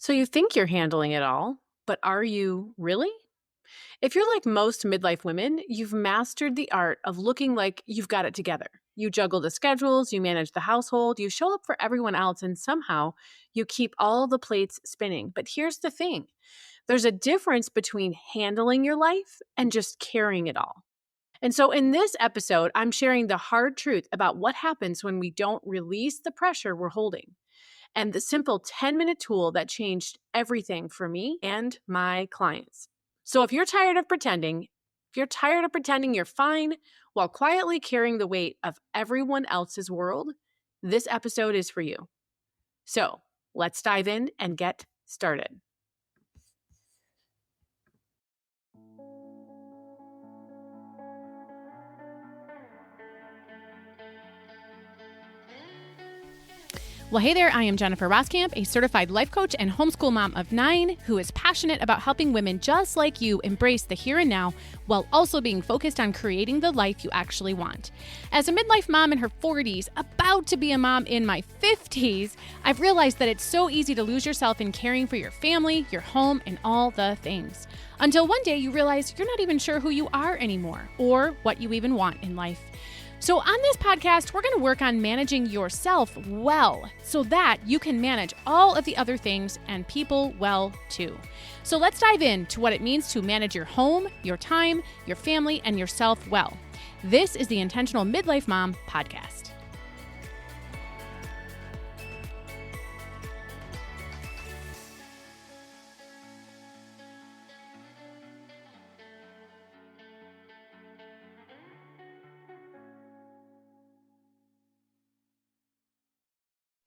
So you think you're handling it all, but are you really? If you're like most midlife women, you've mastered the art of looking like you've got it together. You juggle the schedules, you manage the household, you show up for everyone else, and somehow you keep all the plates spinning. But here's the thing, there's a difference between handling your life and just carrying it all. And so in this episode, I'm sharing the hard truth about what happens when we don't release the pressure we're holding and the simple 10-minute tool that changed everything for me and my clients. So if you're tired of pretending you're fine while quietly carrying the weight of everyone else's world, this episode is for you. So let's dive in and get started. Well, hey there, I am Jennifer Roskamp, a certified life coach and homeschool mom of 9 who is passionate about helping women just like you embrace the here and now while also being focused on creating the life you actually want. As a midlife mom in her 40s, about to be a mom in my 50s, I've realized that it's so easy to lose yourself in caring for your family, your home, and all the things. Until one day you realize you're not even sure who you are anymore or what you even want in life. So on this podcast, we're going to work on managing yourself well so that you can manage all of the other things and people well too. So let's dive into what it means to manage your home, your time, your family, and yourself well. This is the Intentional Midlife Mom podcast.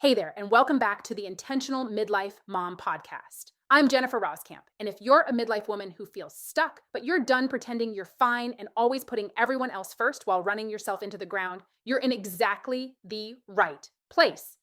Hey there, and welcome back to the Intentional Midlife Mom podcast. I'm Jennifer Roskamp, and if you're a midlife woman who feels stuck, but you're done pretending you're fine and always putting everyone else first while running yourself into the ground, you're in exactly the right place.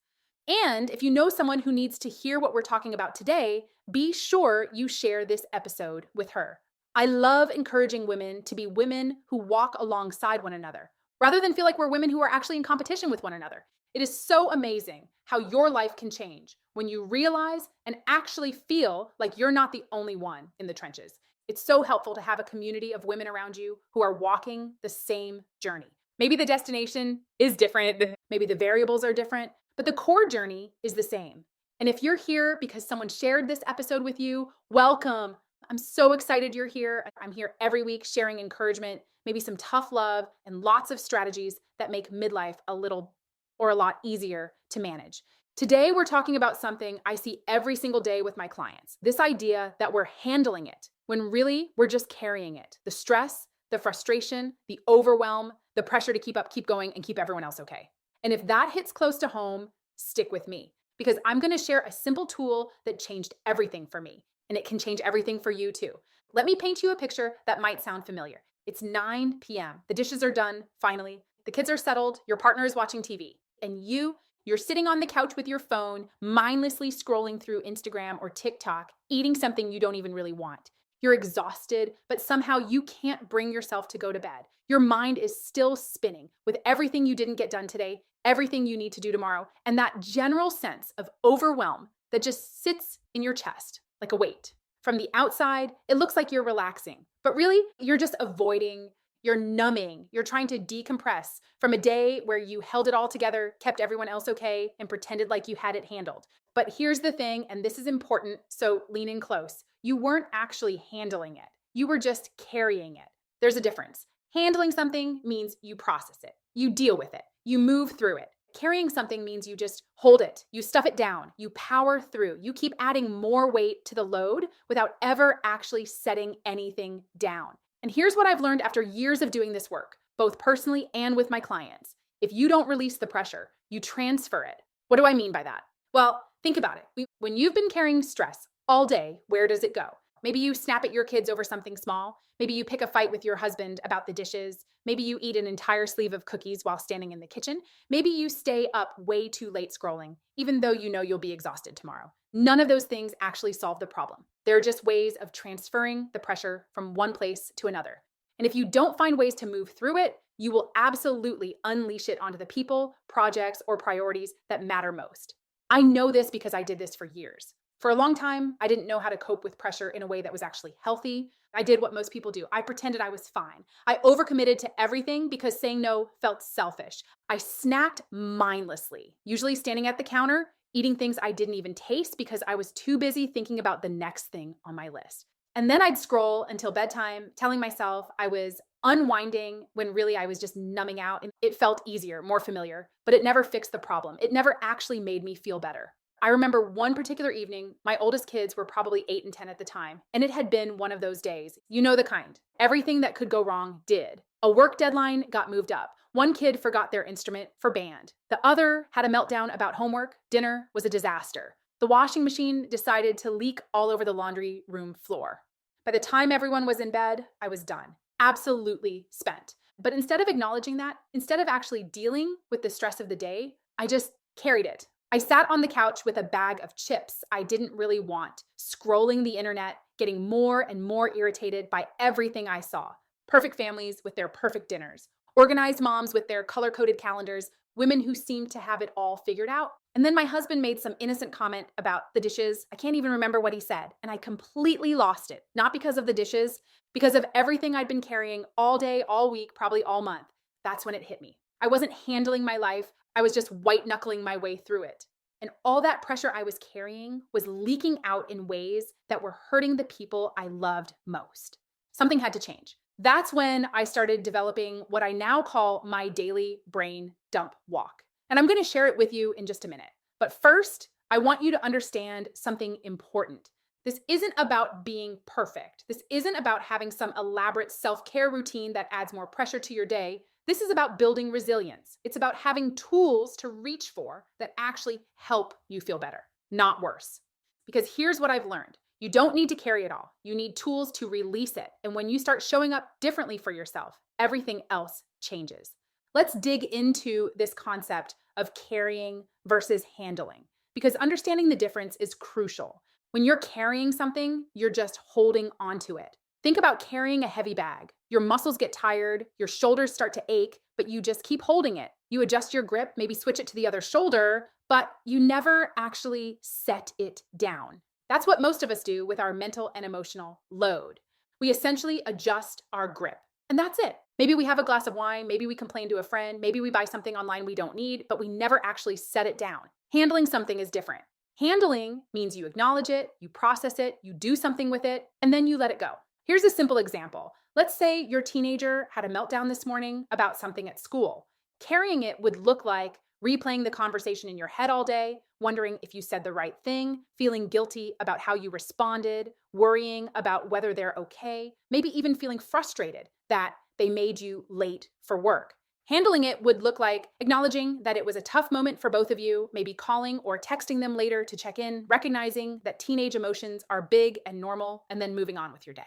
And if you know someone who needs to hear what we're talking about today, be sure you share this episode with her. I love encouraging women to be women who walk alongside one another, rather than feel like we're women who are actually in competition with one another. It is so amazing how your life can change when you realize and actually feel like you're not the only one in the trenches. It's so helpful to have a community of women around you who are walking the same journey. Maybe the destination is different, maybe the variables are different, but the core journey is the same. And if you're here because someone shared this episode with you, welcome. I'm so excited you're here. I'm here every week sharing encouragement, maybe some tough love, and lots of strategies that make midlife a lot easier to manage. Today, we're talking about something I see every single day with my clients. This idea that we're handling it when really we're just carrying it. The stress, the frustration, the overwhelm, the pressure to keep up, keep going, and keep everyone else okay. And if that hits close to home, stick with me because I'm going to share a simple tool that changed everything for me. And it can change everything for you too. Let me paint you a picture that might sound familiar. It's 9 p.m. The dishes are done, finally. The kids are settled. Your partner is watching TV. And you're sitting on the couch with your phone, mindlessly scrolling through Instagram or TikTok, eating something you don't even really want. You're exhausted, but somehow you can't bring yourself to go to bed. Your mind is still spinning with everything you didn't get done today, everything you need to do tomorrow, and that general sense of overwhelm that just sits in your chest like a weight. From the outside, it looks like you're relaxing, but really, you're just avoiding. You're numbing, you're trying to decompress from a day where you held it all together, kept everyone else okay, and pretended like you had it handled. But here's the thing, and this is important, so lean in close. You weren't actually handling it. You were just carrying it. There's a difference. Handling something means you process it. You deal with it. You move through it. Carrying something means you just hold it. You stuff it down. You power through. You keep adding more weight to the load without ever actually setting anything down. And here's what I've learned after years of doing this work, both personally and with my clients. If you don't release the pressure, you transfer it. What do I mean by that? Well, think about it. When you've been carrying stress all day, where does it go? Maybe you snap at your kids over something small. Maybe you pick a fight with your husband about the dishes. Maybe you eat an entire sleeve of cookies while standing in the kitchen. Maybe you stay up way too late scrolling, even though you know you'll be exhausted tomorrow. None of those things actually solve the problem. They're just ways of transferring the pressure from one place to another. And if you don't find ways to move through it, you will absolutely unleash it onto the people, projects, or priorities that matter most. I know this because I did this for years. For a long time, I didn't know how to cope with pressure in a way that was actually healthy. I did what most people do. I pretended I was fine. I overcommitted to everything because saying no felt selfish. I snacked mindlessly, usually standing at the counter, eating things I didn't even taste because I was too busy thinking about the next thing on my list. And then I'd scroll until bedtime, telling myself I was unwinding when really I was just numbing out. And it felt easier, more familiar, but it never fixed the problem. It never actually made me feel better. I remember one particular evening, my oldest kids were probably 8 and 10 at the time, and it had been one of those days. You know the kind. Everything that could go wrong did. A work deadline got moved up. One kid forgot their instrument for band. The other had a meltdown about homework. Dinner was a disaster. The washing machine decided to leak all over the laundry room floor. By the time everyone was in bed, I was done. Absolutely spent. But instead of acknowledging that, instead of actually dealing with the stress of the day, I just carried it. I sat on the couch with a bag of chips I didn't really want, scrolling the internet, getting more and more irritated by everything I saw. Perfect families with their perfect dinners, organized moms with their color-coded calendars, women who seemed to have it all figured out. And then my husband made some innocent comment about the dishes. I can't even remember what he said, and I completely lost it. Not because of the dishes, because of everything I'd been carrying all day, all week, probably all month. That's when it hit me. I wasn't handling my life. I was just white knuckling my way through it. And all that pressure I was carrying was leaking out in ways that were hurting the people I loved most. Something had to change. That's when I started developing what I now call my daily brain dump walk. And I'm going to share it with you in just a minute. But first, I want you to understand something important. This isn't about being perfect. This isn't about having some elaborate self-care routine that adds more pressure to your day. This is about building resilience. It's about having tools to reach for that actually help you feel better, not worse. Because here's what I've learned. You don't need to carry it all. You need tools to release it. And when you start showing up differently for yourself, everything else changes. Let's dig into this concept of carrying versus handling, because understanding the difference is crucial. When you're carrying something, you're just holding onto it. Think about carrying a heavy bag. Your muscles get tired, your shoulders start to ache, but you just keep holding it. You adjust your grip, maybe switch it to the other shoulder, but you never actually set it down. That's what most of us do with our mental and emotional load. We essentially adjust our grip, and that's it. Maybe we have a glass of wine, maybe we complain to a friend, maybe we buy something online we don't need, but we never actually set it down. Handling something is different. Handling means you acknowledge it, you process it, you do something with it, and then you let it go. Here's a simple example. Let's say your teenager had a meltdown this morning about something at school. Carrying it would look like replaying the conversation in your head all day, wondering if you said the right thing, feeling guilty about how you responded, worrying about whether they're okay, maybe even feeling frustrated that they made you late for work. Handling it would look like acknowledging that it was a tough moment for both of you, maybe calling or texting them later to check in, recognizing that teenage emotions are big and normal, and then moving on with your day.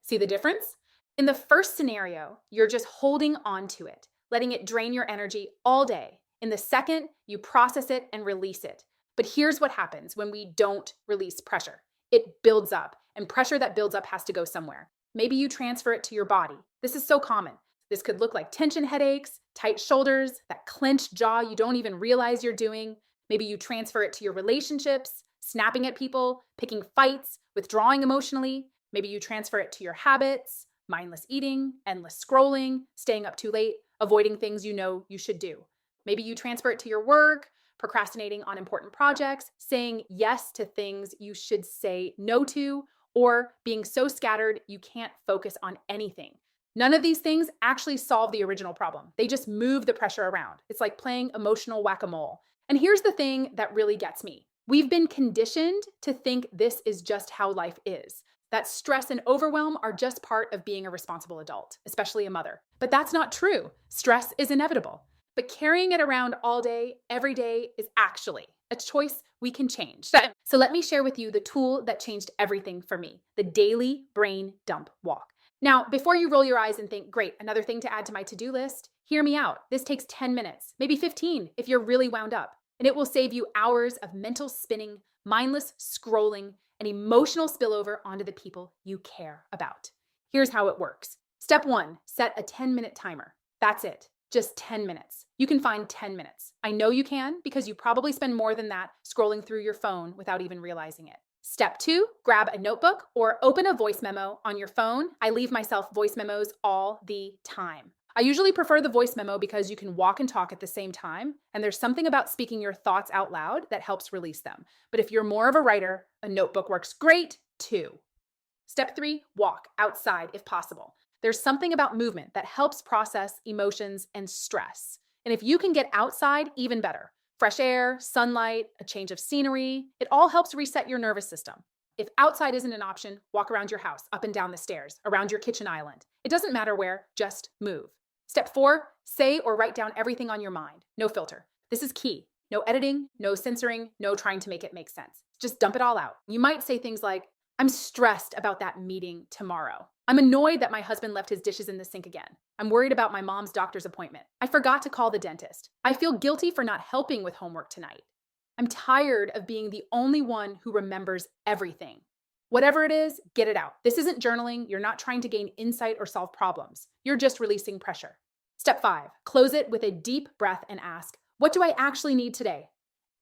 See the difference? In the first scenario, you're just holding on to it, letting it drain your energy all day. In the second, you process it and release it. But here's what happens when we don't release pressure. It builds up, and pressure that builds up has to go somewhere. Maybe you transfer it to your body. This is so common. This could look like tension headaches, tight shoulders, that clenched jaw you don't even realize you're doing. Maybe you transfer it to your relationships, snapping at people, picking fights, withdrawing emotionally. Maybe you transfer it to your habits, mindless eating, endless scrolling, staying up too late, avoiding things you know you should do. Maybe you transfer it to your work, procrastinating on important projects, saying yes to things you should say no to, or being so scattered you can't focus on anything. None of these things actually solve the original problem. They just move the pressure around. It's like playing emotional whack-a-mole. And here's the thing that really gets me. We've been conditioned to think this is just how life is, that stress and overwhelm are just part of being a responsible adult, especially a mother. But that's not true. Stress is inevitable. But carrying it around all day, every day, is actually a choice we can change. So let me share with you the tool that changed everything for me, the daily brain dump walk. Now, before you roll your eyes and think, great, another thing to add to my to-do list, hear me out. This takes 10 minutes, maybe 15 if you're really wound up. And it will save you hours of mental spinning, mindless scrolling, and emotional spillover onto the people you care about. Here's how it works. Step 1, set a 10-minute timer. That's it. Just 10 minutes. You can find 10 minutes. I know you can because you probably spend more than that scrolling through your phone without even realizing it. Step 2, grab a notebook or open a voice memo on your phone. I leave myself voice memos all the time. I usually prefer the voice memo because you can walk and talk at the same time, and there's something about speaking your thoughts out loud that helps release them. But if you're more of a writer, a notebook works great too. Step 3, walk outside if possible. There's something about movement that helps process emotions and stress. And if you can get outside, even better. Fresh air, sunlight, a change of scenery, it all helps reset your nervous system. If outside isn't an option, walk around your house, up and down the stairs, around your kitchen island. It doesn't matter where, just move. Step 4, say or write down everything on your mind. No filter. This is key. No editing, no censoring, no trying to make it make sense. Just dump it all out. You might say things like, I'm stressed about that meeting tomorrow. I'm annoyed that my husband left his dishes in the sink again. I'm worried about my mom's doctor's appointment. I forgot to call the dentist. I feel guilty for not helping with homework tonight. I'm tired of being the only one who remembers everything. Whatever it is, get it out. This isn't journaling. You're not trying to gain insight or solve problems. You're just releasing pressure. Step 5, close it with a deep breath and ask, what do I actually need today?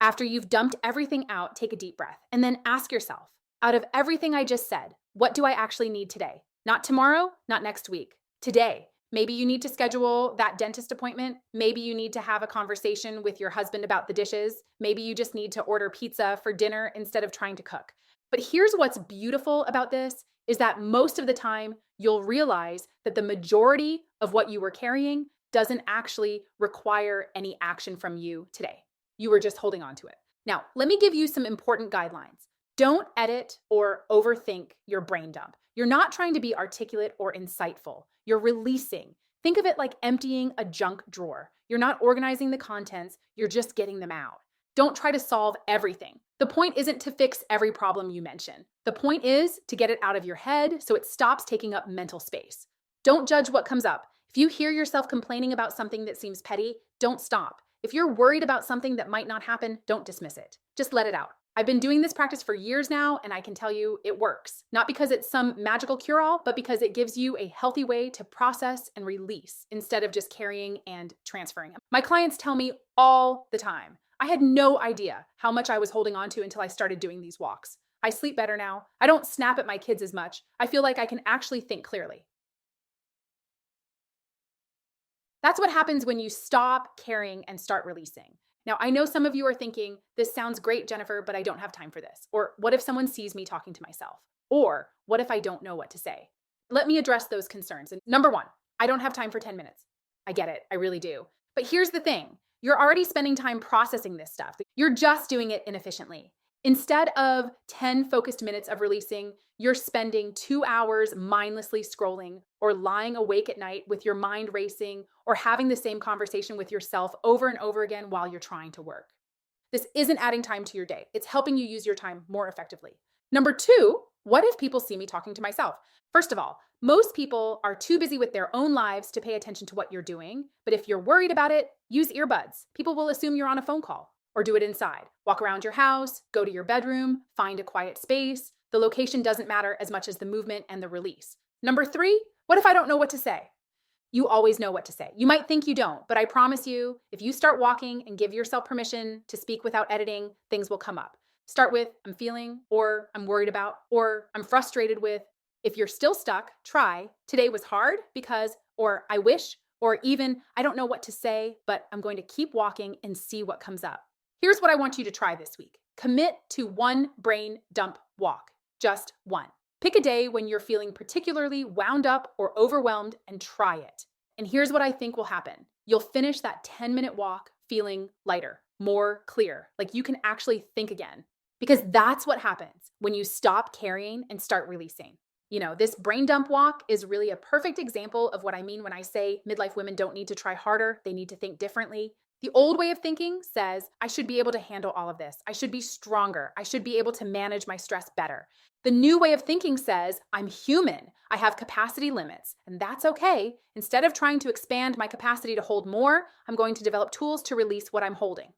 After you've dumped everything out, take a deep breath and then ask yourself, out of everything I just said, what do I actually need today? Not tomorrow, not next week. Today. Maybe you need to schedule that dentist appointment. Maybe you need to have a conversation with your husband about the dishes. Maybe you just need to order pizza for dinner instead of trying to cook. But here's what's beautiful about this is that most of the time you'll realize that the majority of what you were carrying doesn't actually require any action from you today. You were just holding on to it. Now, let me give you some important guidelines. Don't edit or overthink your brain dump. You're not trying to be articulate or insightful. You're releasing. Think of it like emptying a junk drawer. You're not organizing the contents, you're just getting them out. Don't try to solve everything. The point isn't to fix every problem you mention. The point is to get it out of your head so it stops taking up mental space. Don't judge what comes up. If you hear yourself complaining about something that seems petty, don't stop. If you're worried about something that might not happen, don't dismiss it. Just let it out. I've been doing this practice for years now, and I can tell you it works. Not because it's some magical cure-all, but because it gives you a healthy way to process and release instead of just carrying and transferring. My clients tell me all the time, I had no idea how much I was holding on to until I started doing these walks. I sleep better now. I don't snap at my kids as much. I feel like I can actually think clearly. That's what happens when you stop carrying and start releasing. Now, I know some of you are thinking, this sounds great, Jennifer, but I don't have time for this. Or what if someone sees me talking to myself? Or what if I don't know what to say? Let me address those concerns. And number 1, I don't have time for 10 minutes. I get it, I really do. But here's the thing, you're already spending time processing this stuff. You're just doing it inefficiently. Instead of 10 focused minutes of releasing, you're spending 2 hours mindlessly scrolling or lying awake at night with your mind racing or having the same conversation with yourself over and over again while you're trying to work. This isn't adding time to your day. It's helping you use your time more effectively. Number 2, what if people see me talking to myself? First of all, most people are too busy with their own lives to pay attention to what you're doing. But if you're worried about it, use earbuds. People will assume you're on a phone call. Or do it inside. Walk around your house, go to your bedroom, find a quiet space. The location doesn't matter as much as the movement and the release. Number 3, what if I don't know what to say? You always know what to say. You might think you don't, but I promise you, if you start walking and give yourself permission to speak without editing, things will come up. Start with, I'm feeling, or I'm worried about, or I'm frustrated with. If you're still stuck, try, today was hard because, or I wish, or even, I don't know what to say, but I'm going to keep walking and see what comes up. Here's what I want you to try this week. Commit to 1 brain dump walk, just 1. Pick a day when you're feeling particularly wound up or overwhelmed and try it. And here's what I think will happen. You'll finish that 10-minute walk feeling lighter, more clear, like you can actually think again. Because that's what happens when you stop carrying and start releasing. You know, this brain dump walk is really a perfect example of what I mean when I say midlife women don't need to try harder, they need to think differently. The old way of thinking says, I should be able to handle all of this. I should be stronger. I should be able to manage my stress better. The new way of thinking says, I'm human. I have capacity limits, and that's okay. Instead of trying to expand my capacity to hold more, I'm going to develop tools to release what I'm holding.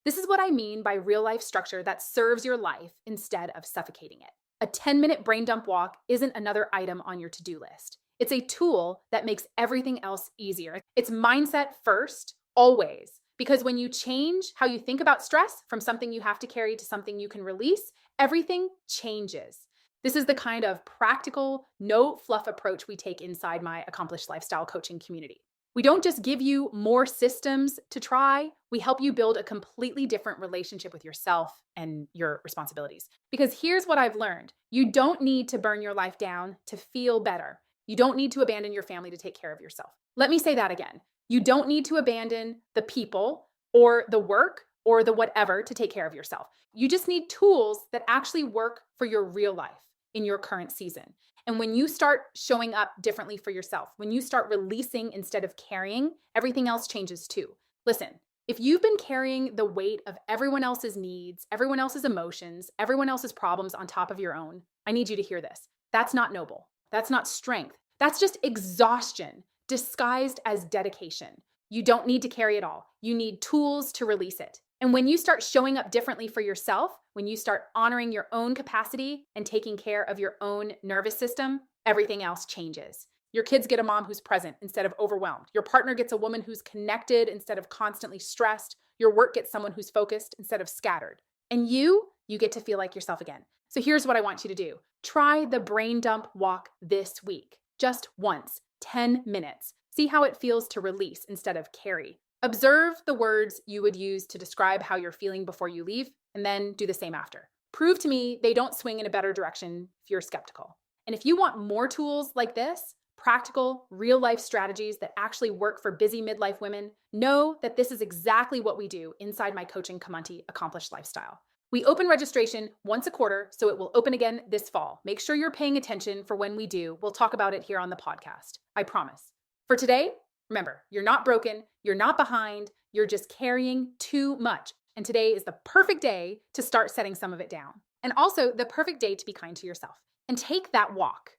This is what I mean by real life structure that serves your life instead of suffocating it. A 10-minute brain dump walk isn't another item on your to-do list. It's a tool that makes everything else easier. It's mindset first, always. Because when you change how you think about stress from something you have to carry to something you can release, everything changes. This is the kind of practical, no fluff approach we take inside my Accomplished Lifestyle coaching community. We don't just give you more systems to try, we help you build a completely different relationship with yourself and your responsibilities. Because here's what I've learned: you don't need to burn your life down to feel better. You don't need to abandon your family to take care of yourself. Let me say that again. You don't need to abandon the people or the work or the whatever to take care of yourself. You just need tools that actually work for your real life in your current season. And when you start showing up differently for yourself, when you start releasing instead of carrying, everything else changes too. Listen, if you've been carrying the weight of everyone else's needs, everyone else's emotions, everyone else's problems on top of your own, I need you to hear this. That's not noble. That's not strength. That's just exhaustion disguised as dedication. You don't need to carry it all. You need tools to release it. And when you start showing up differently for yourself, when you start honoring your own capacity and taking care of your own nervous system, everything else changes. Your kids get a mom who's present instead of overwhelmed. Your partner gets a woman who's connected instead of constantly stressed. Your work gets someone who's focused instead of scattered. And you get to feel like yourself again. So here's what I want you to do. Try the brain dump walk this week. Just once, 10 minutes. See how it feels to release instead of carry. Observe the words you would use to describe how you're feeling before you leave, and then do the same after. Prove to me they don't swing in a better direction if you're skeptical. And if you want more tools like this, practical, real-life strategies that actually work for busy midlife women, know that this is exactly what we do inside my coaching Comanche Accomplished Lifestyle. We open registration once a quarter, so it will open again this fall. Make sure you're paying attention for when we do. We'll talk about it here on the podcast. I promise. For today, remember, you're not broken, you're not behind, you're just carrying too much. And today is the perfect day to start setting some of it down. And also the perfect day to be kind to yourself and take that walk.